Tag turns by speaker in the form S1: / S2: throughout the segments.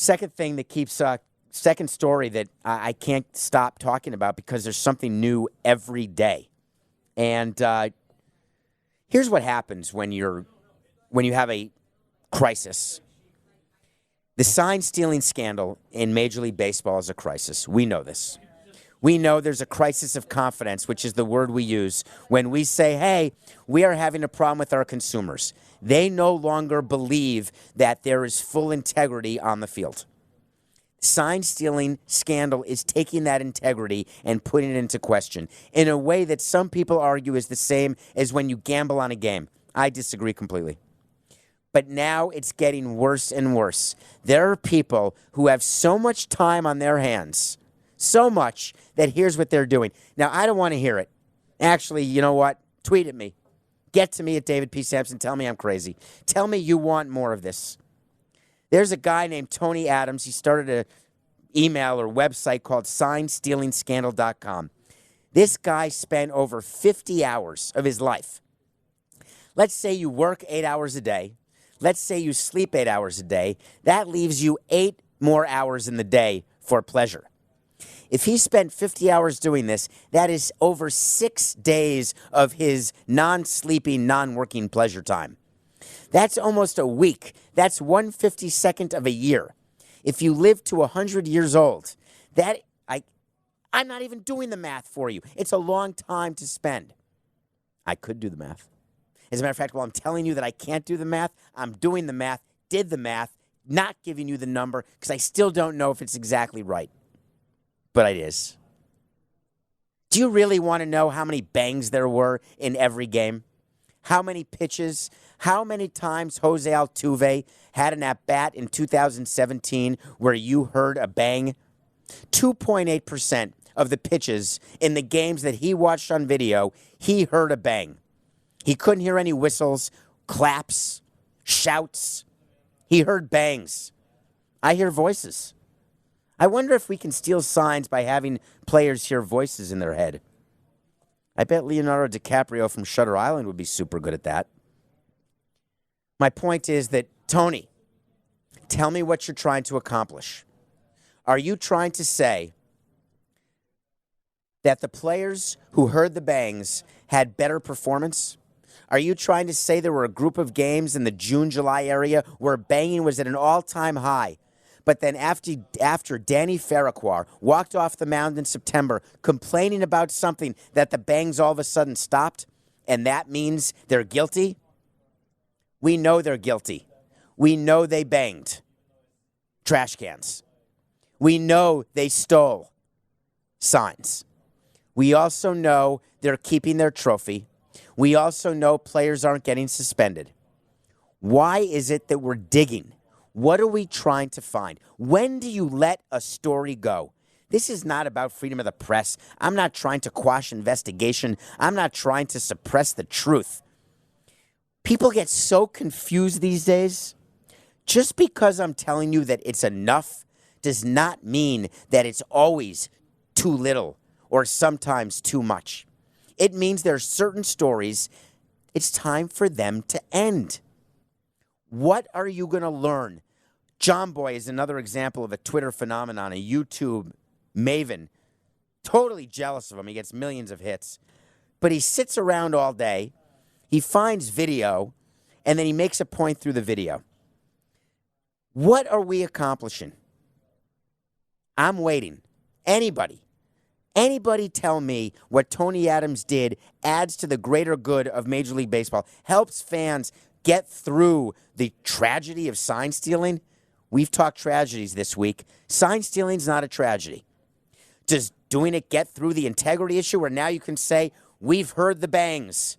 S1: Second thing that keeps, second story that I can't stop talking about because there's something new every day. And here's what happens when you have a crisis. The sign-stealing scandal in Major League Baseball is a crisis. We know this. We know there's a crisis of confidence, which is the word we use when we say, hey, we are having a problem with our consumers. They no longer believe that there is full integrity on the field. Sign-stealing scandal is taking that integrity and putting it into question in a way that some people argue is the same as when you gamble on a game. I disagree completely. But now it's getting worse and worse. There are people who have so much time on their hands, so much, that here's what they're doing. Now, I don't want to hear it. Actually, you know what? Tweet at me. Get to me at David P. Samson. Tell me I'm crazy. Tell me you want more of this. There's a guy named Tony Adams. He started an email or website called signstealingscandal.com. This guy spent over 50 hours of his life. Let's say you work 8 hours a day. Let's say you sleep 8 hours a day. That leaves you 8 more hours in the day for pleasure. If he spent 50 hours doing this, that is over 6 days of his non-sleeping, non-working pleasure time. That's almost a week. That's 1/52nd of a year. If you live to 100 years old, I'm not even doing the math for you. It's a long time to spend. I could do the math. As a matter of fact, while I'm telling you that I can't do the math, I'm doing the math, did the math, not giving you the number because I still don't know if it's exactly right. But it is. Do you really want to know how many bangs there were in every game? How many pitches? How many times Jose Altuve had an at-bat in 2017 where you heard a bang? 2.8% of the pitches in the games that he watched on video, he heard a bang. He couldn't hear any whistles, claps, shouts. He heard bangs. I hear voices. I wonder if we can steal signs by having players hear voices in their head. I bet Leonardo DiCaprio from Shutter Island would be super good at that. My point is that, Tony, tell me what you're trying to accomplish. Are you trying to say that the players who heard the bangs had better performance? Are you trying to say there were a group of games in the June-July area where banging was at an all-time high? But then after Danny Farquhar walked off the mound in September complaining about something that the bangs all of a sudden stopped, and that means they're guilty? We know they're guilty. We know they banged trash cans. We know they stole signs. We also know they're keeping their trophy. We also know players aren't getting suspended. Why is it that we're digging? What are we trying to find? When do you let a story go? This is not about freedom of the press. I'm not trying to quash investigation. I'm not trying to suppress the truth. People get so confused these days. Just because I'm telling you that it's enough does not mean that it's always too little or sometimes too much. It means there are certain stories, it's time for them to end. What are you going to learn? John Boy is another example of a Twitter phenomenon, a YouTube maven. Totally jealous of him. He gets millions of hits. But he sits around all day. He finds video, and then he makes a point through the video. What are we accomplishing? I'm waiting. Anybody tell me what Tony Adams did adds to the greater good of Major League Baseball, helps fans get through the tragedy of sign stealing? We've talked tragedies this week. Sign stealing is not a tragedy. Does doing it get through the integrity issue where now you can say, we've heard the bangs.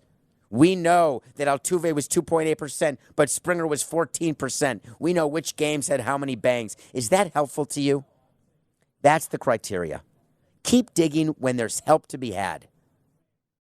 S1: We know that Altuve was 2.8%, but Springer was 14%. We know which games had how many bangs. Is that helpful to you? That's the criteria. Keep digging when there's help to be had.